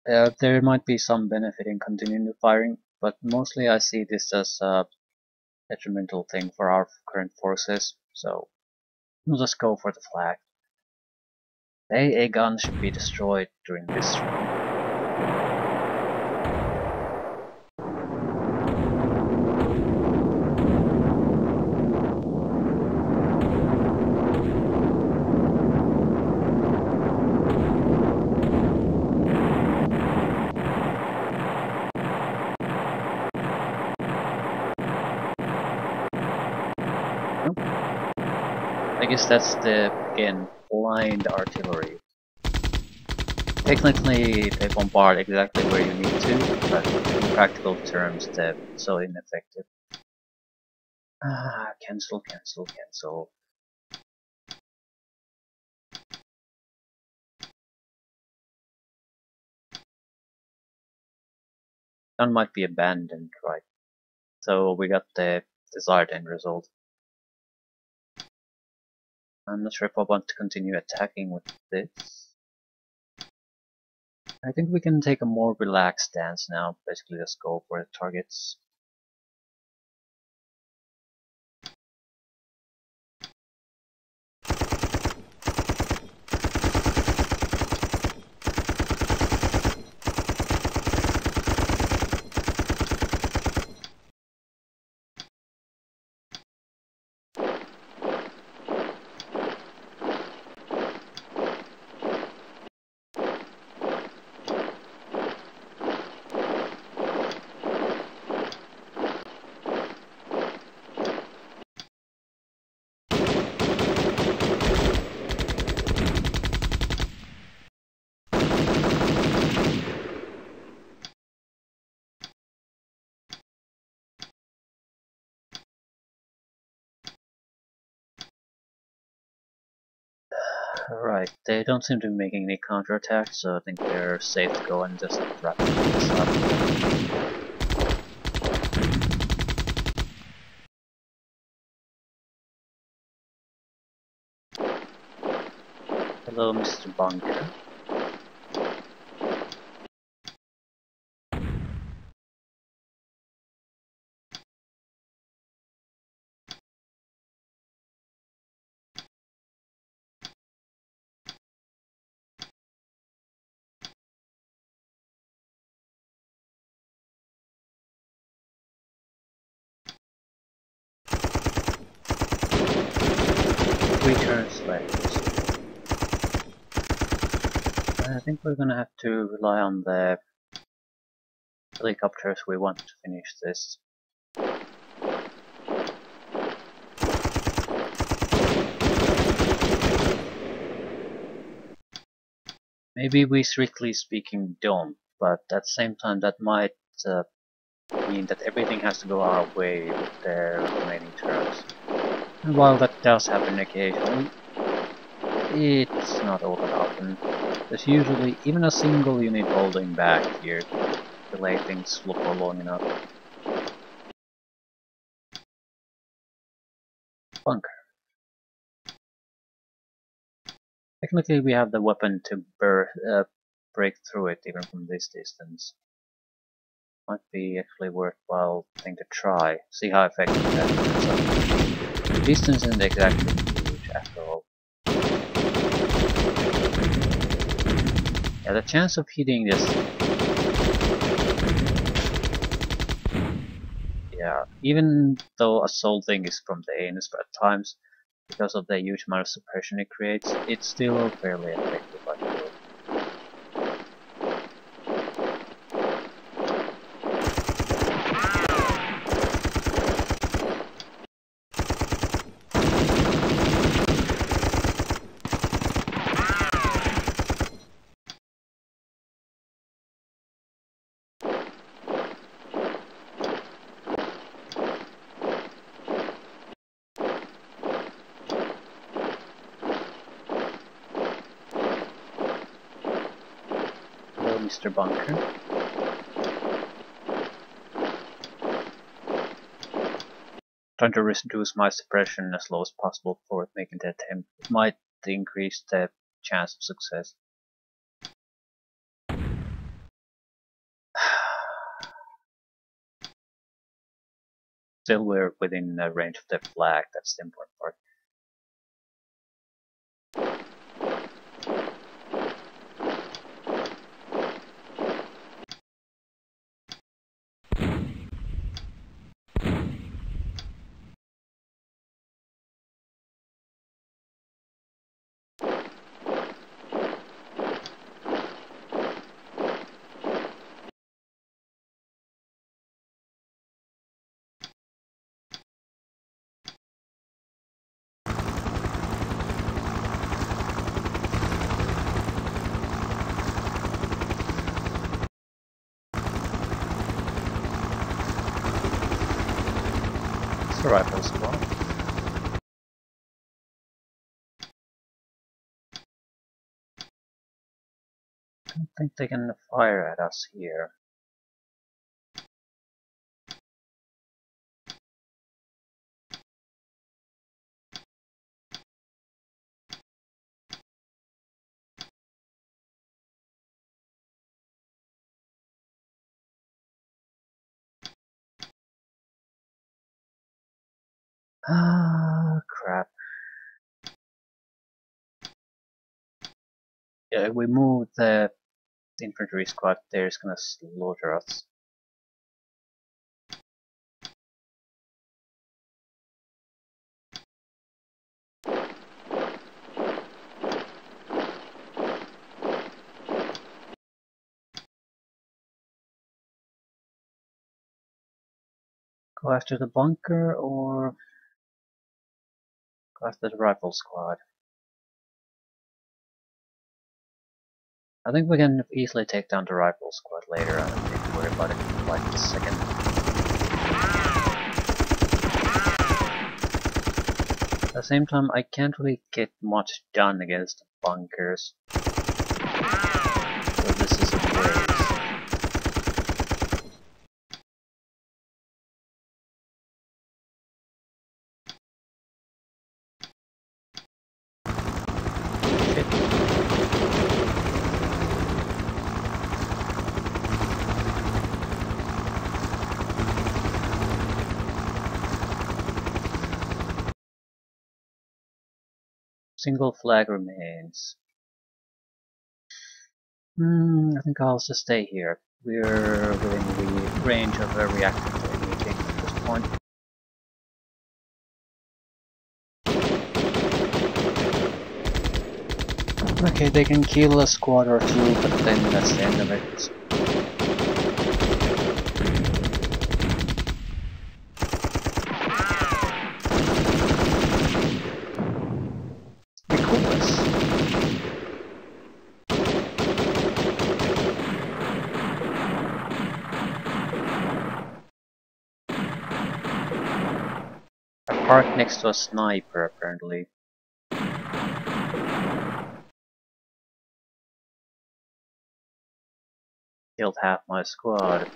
There might be some benefit in continuing the firing, but mostly I see this as a detrimental thing for our current forces, so we'll just go for the flag. The AA gun should be destroyed during this round. I guess that's the, again, blind artillery. Technically, they bombard exactly where you need to, but in practical terms, they're so ineffective. Cancel, cancel, cancel. Gun might be abandoned, right? So we got the desired end result. I'm not sure if I want to continue attacking with this. I think we can take a more relaxed stance now, basically just go for the targets. Right, they don't seem to be making any counterattacks, so I think they're safe to go and just wrap this up. Hello, Mr. Bunker. 3 turns left. I think we're gonna have to rely on the helicopters we want to finish this. Maybe we strictly speaking don't, but at the same time that might mean that everything has to go our way with the remaining turns. And while that does happen occasionally, it's not all that often. There's usually even a single unit holding back here to delay things for long enough. Bunker. Technically we have the weapon to break through it even from this distance. Might be actually worthwhile thing to try. See how effective that is. The distance isn't exactly huge after all. Yeah, the chance of hitting this... Yeah, even though assaulting is from the anus, but at times, because of the huge amount of suppression it creates, it's still fairly effective, I feel. Mr. Bunker. Trying to reduce my suppression as low as possible before making the attempt. It might increase the chance of success. Still, we're within the range of the flag, that's the important part. It's a rifle squad. I don't think they can fire at us here. Ah, crap. Yeah, if we move the infantry squad there, it's gonna slaughter us. Go after the bunker or go after the rifle squad? I think we can easily take down the rifle squad later. I don't need to worry about it right this second. At the same time, I can't really get much done against the bunkers. So this is a waste. Single flag remains. I think I'll just stay here. We're within the range of reacting to anything at this point. Okay, they can kill a squad or two, but then that's the end of it. Nicholas. I parked next to a sniper, apparently. Killed half my squad.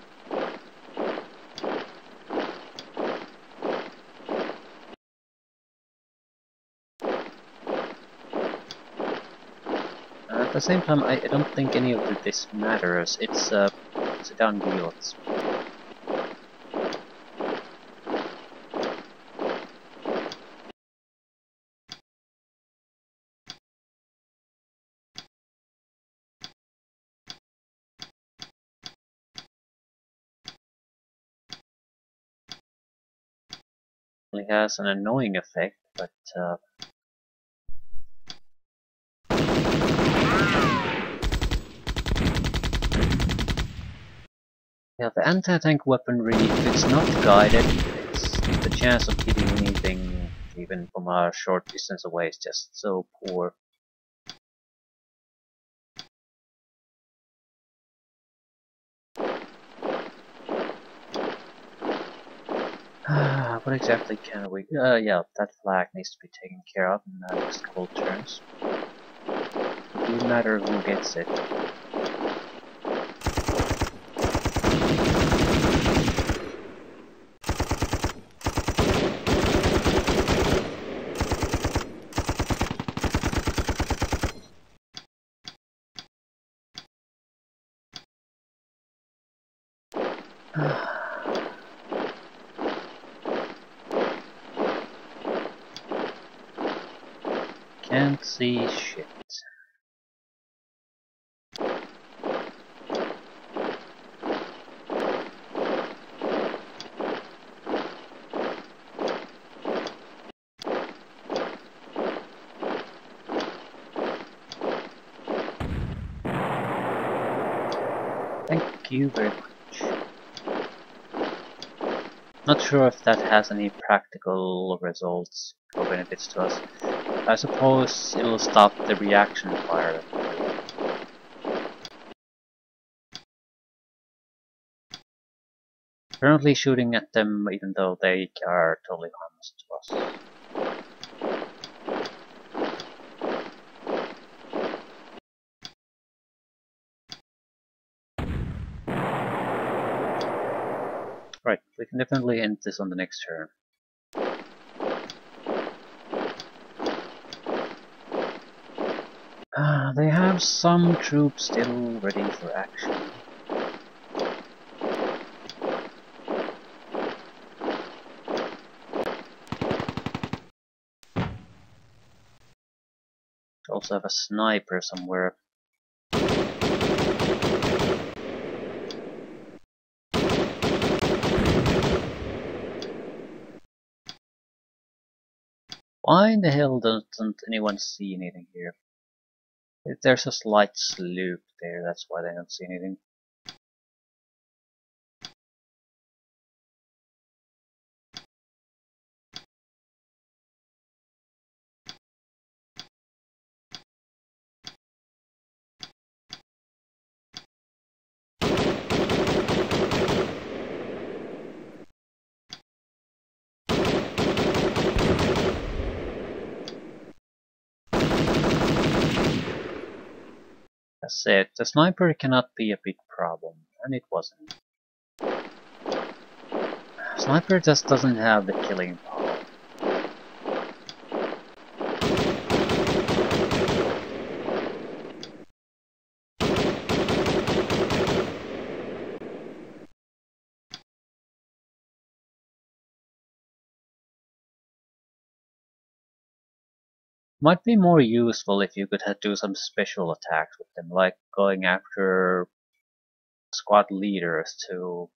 At the same time, I don't think any of this matters. It's a done deal. It has an annoying effect, but yeah, the anti-tank weaponry, if it's not guided, the chance of hitting anything, even from a short distance away, is just so poor. What exactly can we... yeah, that flag needs to be taken care of in the next couple of turns. It doesn't matter who gets it. Can't see shit. Thank you very much. Not sure if that has any practical results or benefits to us. I suppose it'll stop the reaction fire. Currently shooting at them even though they are totally harmless to us. Right, we can definitely end this on the next turn. They have some troops still ready for action. Also have a sniper somewhere. Why in the hell doesn't anyone see anything here? If there's a slight slope there, that's why they don't see anything. That's it. The sniper cannot be a big problem, and it wasn't. Sniper just doesn't have the killing power. Might be more useful if you could do some special attacks with them, like going after squad leaders to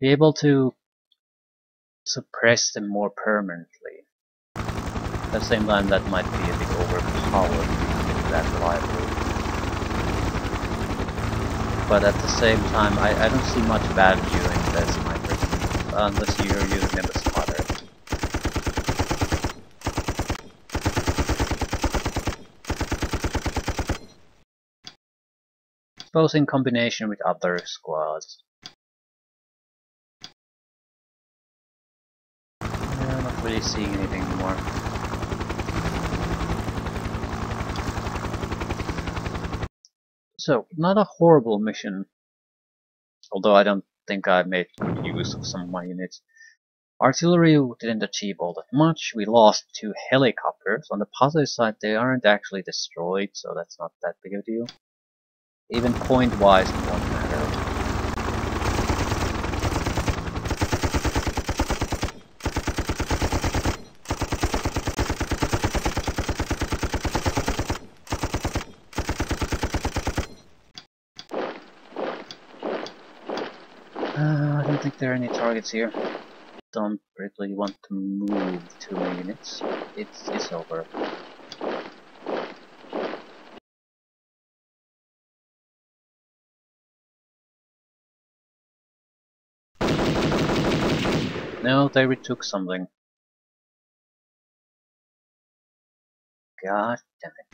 be able to suppress them more permanently. At the same time, that might be a bit overkill. power to do that reliably. But at the same time, I don't see much value in the snipers, unless you're using them as fodder. Suppose in combination with other squads. I'm not really seeing anything anymore. So, not a horrible mission, although I don't think I made good use of some of my units. Artillery didn't achieve all that much. We lost 2 helicopters. On the positive side, they aren't actually destroyed, so that's not that big of a deal. Even point-wise, it won't matter. I don't think there are any targets here. Don't really want to move too many units. It's over. No, they retook something. God damn it.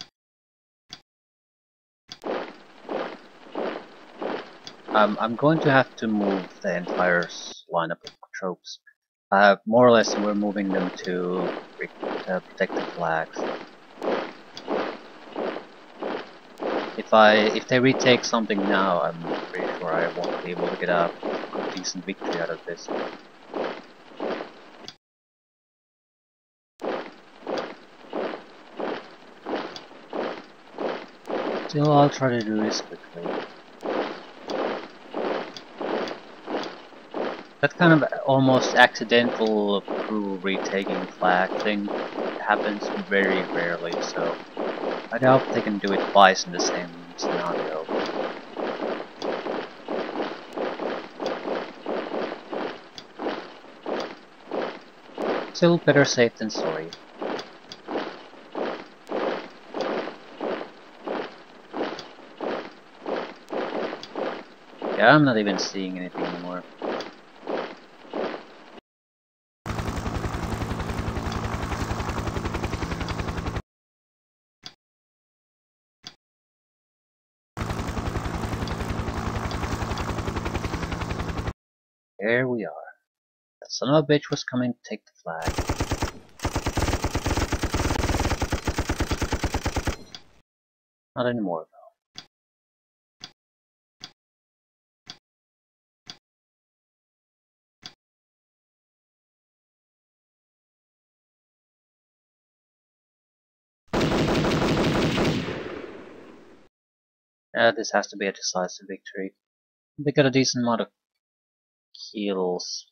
I'm going to have to move the entire lineup of troops. More or less, we're moving them to protect the flags. If they retake something now, I'm pretty sure I won't be able to get a decent victory out of this. Still, I'll try to do this quickly. That kind of almost accidental crew retaking flag thing happens very rarely, so I doubt they can do it twice in the same scenario. Still, better safe than sorry. Yeah, I'm not even seeing anything anymore. There we are. That son of a bitch was coming to take the flag. Not anymore, though. This has to be a decisive victory. They got a decent amount of kills.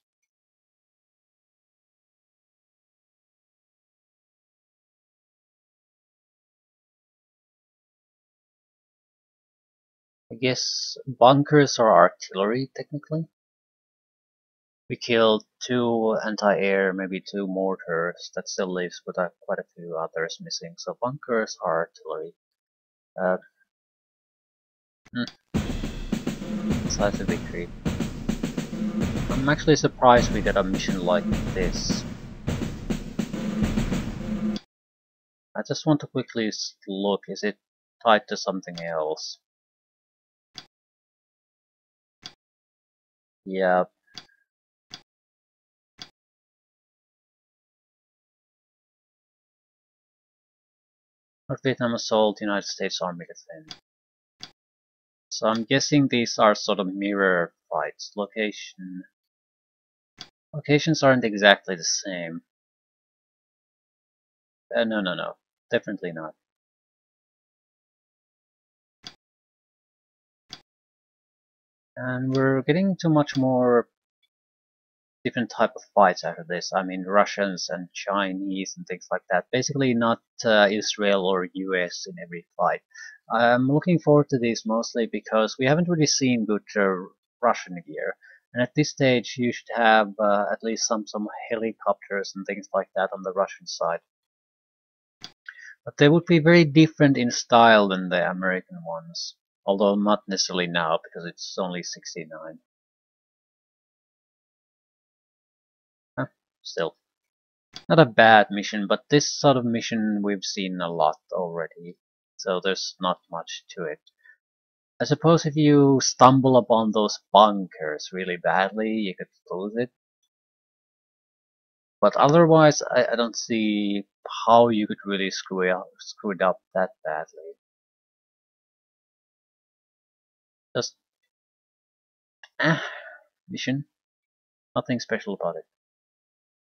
I guess bunkers are artillery, technically. We killed 2 anti-air, maybe 2 mortars. That still leaves with quite a few others missing. So bunkers are artillery. Decisive victory. I'm actually surprised we got a mission like this. I just want to quickly look, is it tied to something else? Yeah. North Vietnam Assault, United States Army Defense. So I'm guessing these are sort of mirror fights. Locations aren't exactly the same. No. Definitely not. And we're getting to much more different type of fights after this. I mean, Russians and Chinese and things like that. Basically not Israel or US in every fight. I'm looking forward to these mostly because we haven't really seen good Russian gear. And at this stage you should have at least some helicopters and things like that on the Russian side. But they would be very different in style than the American ones. Although not necessarily now, because it's only 69. Huh, still. Not a bad mission, but this sort of mission we've seen a lot already. So there's not much to it. I suppose if you stumble upon those bunkers really badly, you could lose it. But otherwise, I don't see how you could really screw it up that badly. Just mission, nothing special about it.